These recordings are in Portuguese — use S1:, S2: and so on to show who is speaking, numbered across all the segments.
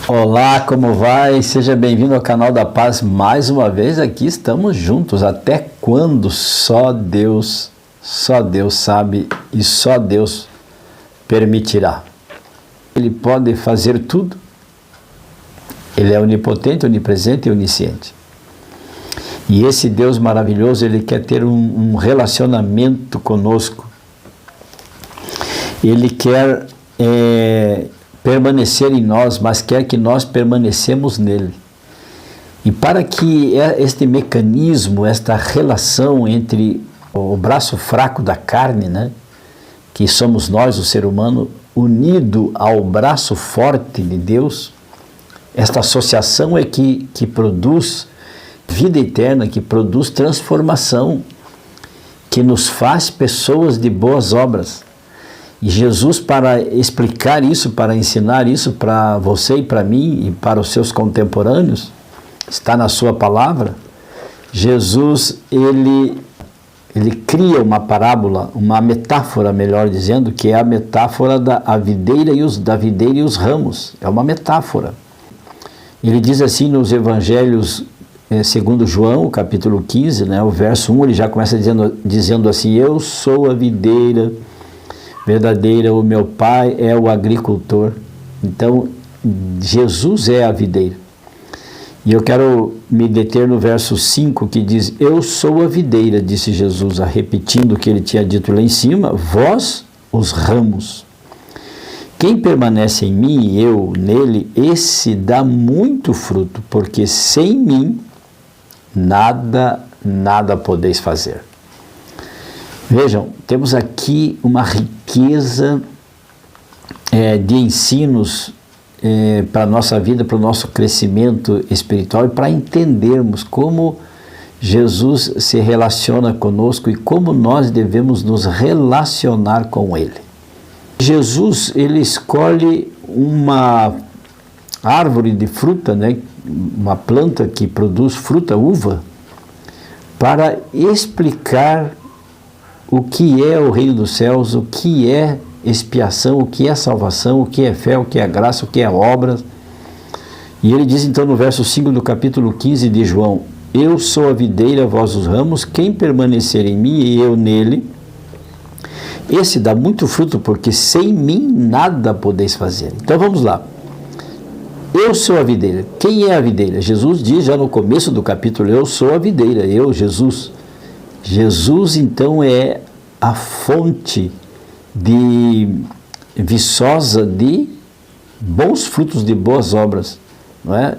S1: Olá, como vai? Seja bem-vindo ao canal da Paz mais uma vez. Aqui estamos juntos. Até quando? Só Deus sabe e só Deus permitirá. Ele pode fazer tudo. Ele é onipotente, onipresente e onisciente. E esse Deus maravilhoso, Ele quer ter um relacionamento conosco. Ele quer permanecer em nós, mas quer que nós permanecemos nele. E para que este mecanismo, esta relação entre o braço fraco da carne, né, que somos nós, o ser humano, unido ao braço forte de Deus, esta associação é que produz vida eterna, que produz transformação, que nos faz pessoas de boas obras. E Jesus, para explicar isso, para ensinar isso para você e para mim e para os seus contemporâneos, está na sua palavra. Jesus, ele cria uma parábola, uma metáfora, melhor dizendo, que é a metáfora da videira e os ramos. É uma metáfora. Ele diz assim nos evangelhos, segundo João, capítulo 15, né, o verso 1, ele já começa dizendo assim: eu sou a videira verdadeira, o meu pai é o agricultor. Então, Jesus é a videira. E eu quero me deter no verso 5, que diz: eu sou a videira, disse Jesus, repetindo o que ele tinha dito lá em cima, vós os ramos. Quem permanece em mim e eu nele, esse dá muito fruto, porque sem mim nada podeis fazer. Vejam, temos aqui uma riqueza de ensinos para a nossa vida, para o nosso crescimento espiritual e para entendermos como Jesus se relaciona conosco e como nós devemos nos relacionar com Ele. Jesus, ele escolhe uma árvore de fruta, né, uma planta que produz fruta, uva, para explicar o que é o reino dos céus, o que é expiação, o que é salvação, o que é fé, o que é graça, o que é obra. E ele diz então no verso 5 do capítulo 15 de João: eu sou a videira, vós os ramos, quem permanecer em mim e eu nele, esse dá muito fruto, porque sem mim nada podeis fazer. Então vamos lá. Eu sou a videira. Quem é a videira? Jesus diz já no começo do capítulo: eu sou a videira, eu, Jesus. Jesus, então, é a fonte viçosa de bons frutos, de boas obras. Não é?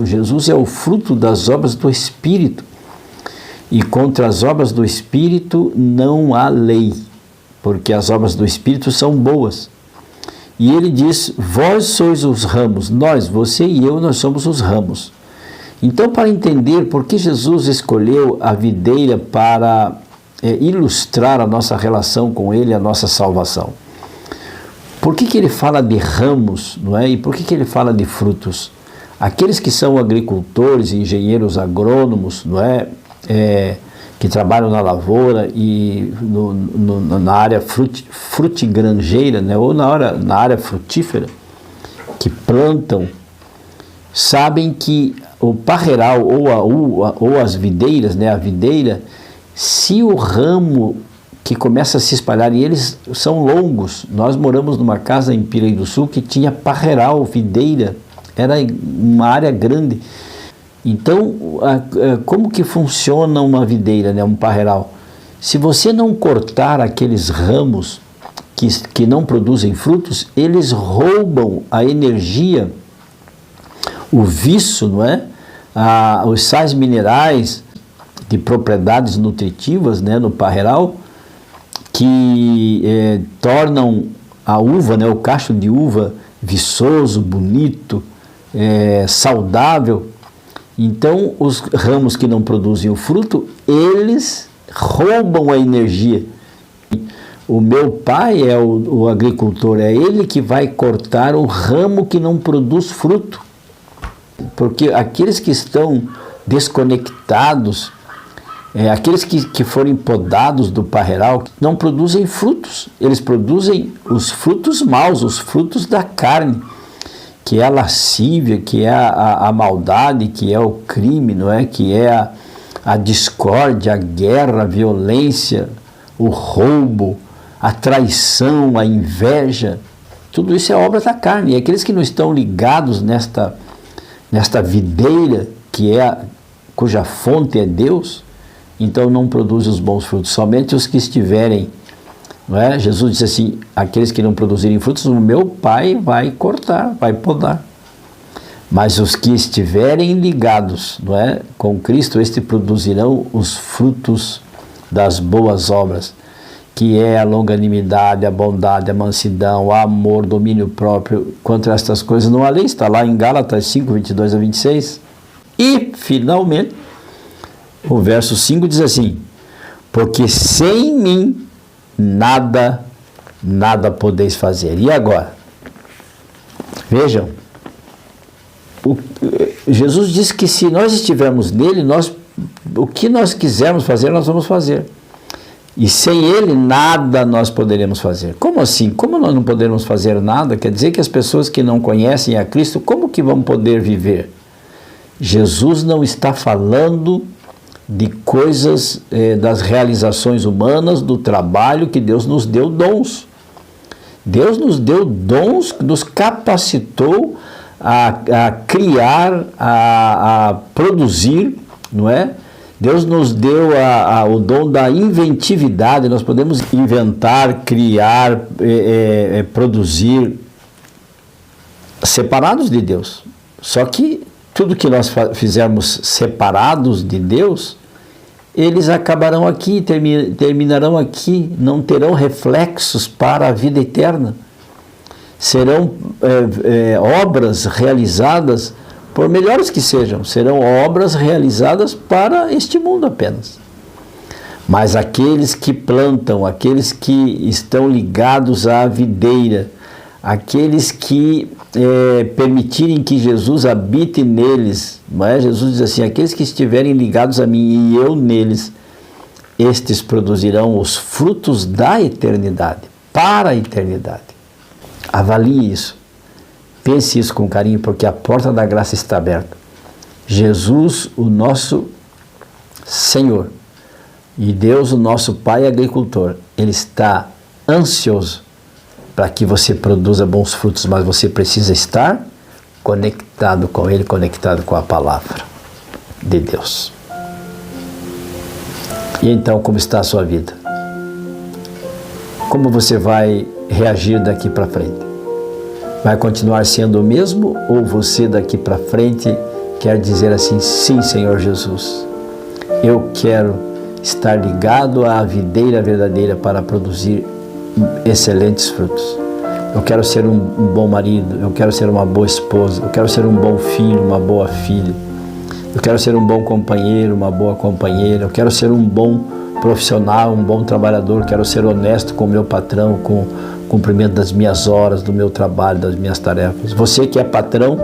S1: Jesus é o fruto das obras do Espírito. E contra as obras do Espírito não há lei, porque as obras do Espírito são boas. E ele diz: vós sois os ramos, nós, você e eu, nós somos os ramos. Então, para entender por que Jesus escolheu a videira para ilustrar a nossa relação com Ele, a nossa salvação. Por que ele fala de ramos, não é? E por que ele fala de frutos? Aqueles que são agricultores, engenheiros agrônomos, não é? Que trabalham na lavoura e na área frutigranjeira, né? Ou na área frutífera, que plantam, sabem que o parreiral ou as videiras, né, a videira, se o ramo que começa a se espalhar, e eles são longos, nós moramos numa casa em Piraí do Sul que tinha parreiral, videira, era uma área grande. Então, como que funciona uma videira, né, um parreiral? Se você não cortar aqueles ramos que não produzem frutos, eles roubam a energia, o viço, não é? Os sais minerais de propriedades nutritivas, né, no parreiral, que tornam a uva, né, o cacho de uva, viçoso, bonito, saudável. Então, os ramos que não produzem o fruto, eles roubam a energia. O meu pai é o agricultor, é ele que vai cortar o ramo que não produz fruto. Porque aqueles que estão desconectados, aqueles que forem podados do parreiral, não produzem frutos. Eles produzem os frutos maus, os frutos da carne, que é a lascívia, que é a maldade, que é o crime, não é? Que é a discórdia, a guerra, a violência, o roubo, a traição, a inveja. Tudo isso é obra da carne. E aqueles que não estão ligados nesta videira, cuja fonte é Deus, então não produzem os bons frutos. Somente os que estiverem, não é? Jesus disse assim, aqueles que não produzirem frutos, o meu Pai vai cortar, vai podar. Mas os que estiverem ligados, não é, com Cristo, estes produzirão os frutos das boas obras, que é a longanimidade, a bondade, a mansidão, o amor, domínio próprio. Contra estas coisas não há lei, está lá em Gálatas 5, 22 a 26. E, finalmente, o verso 5 diz assim, porque sem mim nada podeis fazer. E agora? Vejam, Jesus disse que se nós estivermos nele, o que nós quisermos fazer, nós vamos fazer. E sem ele, nada nós poderemos fazer. Como assim? Como nós não podemos fazer nada? Quer dizer que as pessoas que não conhecem a Cristo, como que vão poder viver? Jesus não está falando de coisas, das realizações humanas, do trabalho, que Deus nos deu dons. Deus nos deu dons, nos capacitou a criar, a produzir, não é? Deus nos deu o dom da inventividade, nós podemos inventar, criar, produzir, separados de Deus. Só que tudo que nós fizermos separados de Deus, eles acabarão aqui, terminarão aqui, não terão reflexos para a vida eterna. Serão obras realizadas, por melhores que sejam, serão obras realizadas para este mundo apenas. Mas aqueles que plantam, aqueles que estão ligados à videira, aqueles que permitirem que Jesus habite neles, não é? Jesus diz assim, aqueles que estiverem ligados a mim e eu neles, estes produzirão os frutos da eternidade, para a eternidade. Avalie isso, pense isso com carinho, porque a porta da graça está aberta. Jesus, o nosso Senhor, e Deus, o nosso Pai agricultor, Ele está ansioso para que você produza bons frutos, mas você precisa estar conectado com Ele, conectado com a palavra de Deus. E então, como está a sua vida? Como você vai reagir daqui para frente? Vai continuar sendo o mesmo, ou você daqui para frente quer dizer assim, sim, Senhor Jesus, eu quero estar ligado à videira verdadeira para produzir excelentes frutos. Eu quero ser um bom marido, eu quero ser uma boa esposa, eu quero ser um bom filho, uma boa filha, eu quero ser um bom companheiro, uma boa companheira, eu quero ser um bom profissional, um bom trabalhador, quero ser honesto com o meu patrão, com o cumprimento das minhas horas, do meu trabalho, das minhas tarefas. Você que é patrão,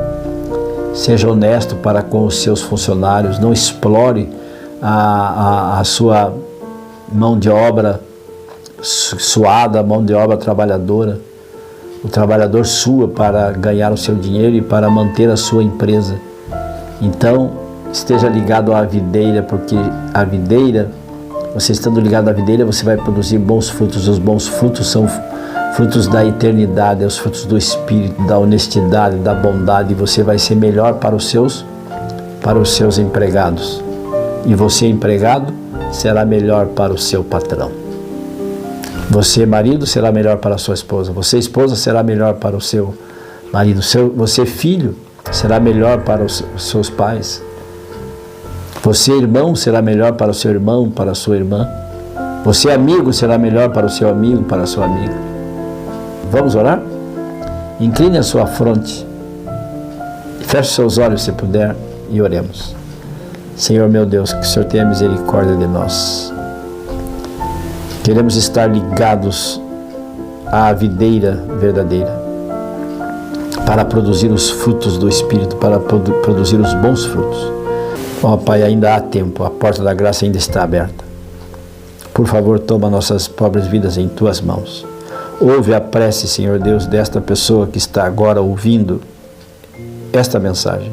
S1: seja honesto para com os seus funcionários, não explore a sua mão de obra suada, mão de obra trabalhadora. O trabalhador sua para ganhar o seu dinheiro e para manter a sua empresa. Então, esteja ligado à videira, porque a videira, você estando ligado à videira, você vai produzir bons frutos. Os bons frutos são frutos da eternidade, os frutos do Espírito, da honestidade, da bondade, e você vai ser melhor para os seus empregados. E você, empregado, será melhor para o seu patrão. Você, marido, será melhor para a sua esposa. Você, esposa, será melhor para o seu marido. Você, filho, será melhor para os seus pais. Você, irmão, será melhor para o seu irmão, para a sua irmã. Você, amigo, será melhor para o seu amigo, para a sua amiga. Vamos orar? Incline a sua fronte. Feche seus olhos, se puder, e oremos. Senhor meu Deus, que o Senhor tenha misericórdia de nós. Queremos estar ligados à videira verdadeira para produzir os frutos do Espírito, para produzir os bons frutos. Ó Pai, ainda há tempo, a porta da graça ainda está aberta. Por favor, toma nossas pobres vidas em Tuas mãos. Ouve a prece, Senhor Deus, desta pessoa que está agora ouvindo esta mensagem,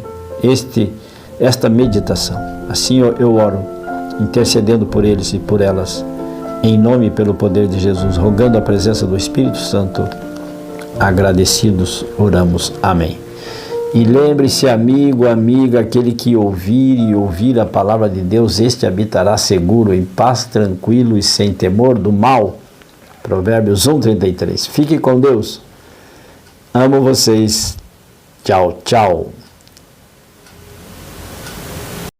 S1: esta meditação. Assim eu oro, intercedendo por eles e por elas, em nome e pelo poder de Jesus, rogando a presença do Espírito Santo. Agradecidos, oramos. Amém. E lembre-se, amigo, amiga, aquele que ouvir a palavra de Deus, este habitará seguro, em paz, tranquilo e sem temor do mal. Provérbios 1:33. Fique com Deus. Amo vocês. Tchau, tchau.